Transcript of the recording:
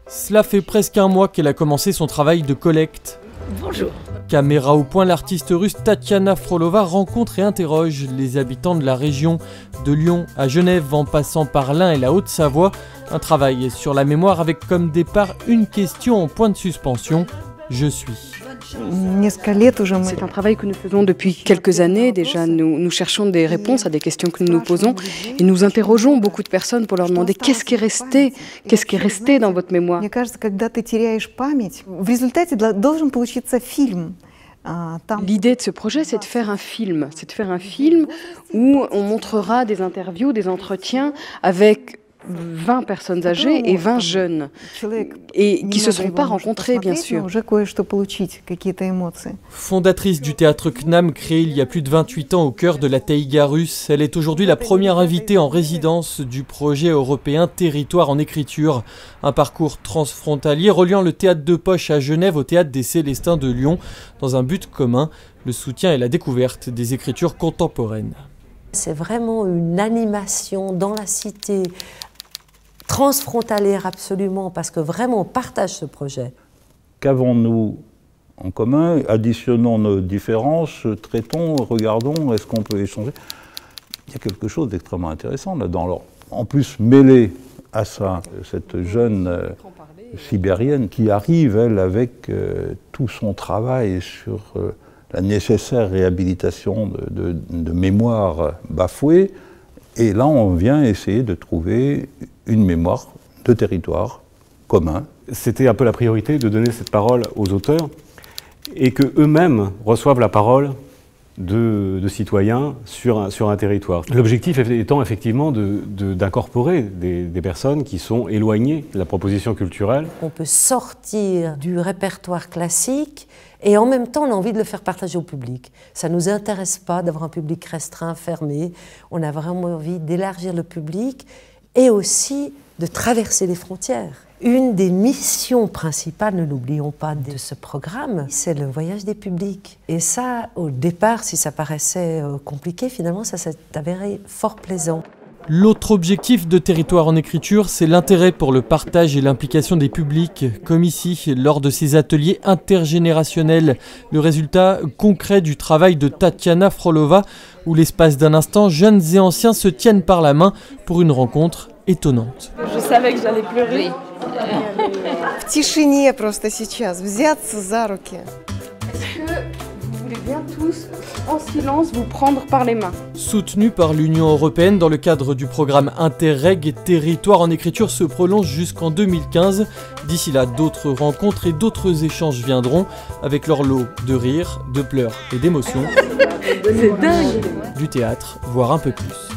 Cela fait presque un mois qu'elle a commencé son travail de collecte. Bonjour. Caméra au point, l'artiste russe Tatiana Frolova rencontre et interroge les habitants de la région de Lyon à Genève en passant par l'Ain et la Haute-Savoie. Un travail sur la mémoire avec comme départ une question en point de suspension. Je suis. C'est un travail que nous faisons depuis quelques années. Déjà, nous cherchons des réponses à des questions que nous nous posons et nous interrogeons beaucoup de personnes pour leur demander qu'est-ce qui est resté dans votre mémoire. L'idée de ce projet, c'est de faire un film. C'est de faire un film où on montrera des interviews, des entretiens avec 20 personnes âgées et 20 jeunes, et qui ne se sont pas rencontrés, bien sûr. Fondatrice du théâtre CNAM, créé il y a plus de 28 ans au cœur de la taïga russe, elle est aujourd'hui la première invitée en résidence du projet européen Territoire en écriture. Un parcours transfrontalier reliant le théâtre de poche à Genève au théâtre des Célestins de Lyon, dans un but commun, le soutien et la découverte des écritures contemporaines. C'est vraiment une animation dans la cité, transfrontalière absolument, parce que vraiment on partage ce projet. Qu'avons-nous en commun? Additionnons nos différences, traitons, regardons, est-ce qu'on peut échanger? Il y a quelque chose d'extrêmement intéressant là-dedans. Alors, en plus, mêlé à ça, cette jeune sibérienne qui arrive, elle, avec tout son travail sur la nécessaire réhabilitation de mémoire bafouée. Et là, on vient essayer de trouver une mémoire de territoire commun. C'était un peu la priorité de donner cette parole aux auteurs et qu'eux-mêmes reçoivent la parole de citoyens sur un territoire. L'objectif étant effectivement d'incorporer des personnes qui sont éloignées de la proposition culturelle. On peut sortir du répertoire classique et en même temps on a envie de le faire partager au public. Ça ne nous intéresse pas d'avoir un public restreint, fermé. On a vraiment envie d'élargir le public et aussi de traverser les frontières. Une des missions principales, ne l'oublions pas, de ce programme, c'est le voyage des publics. Et ça, au départ, si ça paraissait compliqué, finalement, ça s'est avéré fort plaisant. L'autre objectif de Territoire en écriture, c'est l'intérêt pour le partage et l'implication des publics, comme ici, lors de ces ateliers intergénérationnels. Le résultat concret du travail de Tatiana Frolova, où l'espace d'un instant, jeunes et anciens se tiennent par la main pour une rencontre étonnante. Je savais que j'allais pleurer. В тишине просто сейчас взяться за руки. Est-ce que vous voulez bien tous, en silence, vous prendre par les mains? Soutenu par l'Union européenne dans le cadre du programme Interreg, Territoire en écriture se prolonge jusqu'en 2015. D'ici là, d'autres rencontres et d'autres échanges viendront avec leur lot de rires, de pleurs et d'émotions. C'est dingue! Du théâtre, voire un peu plus.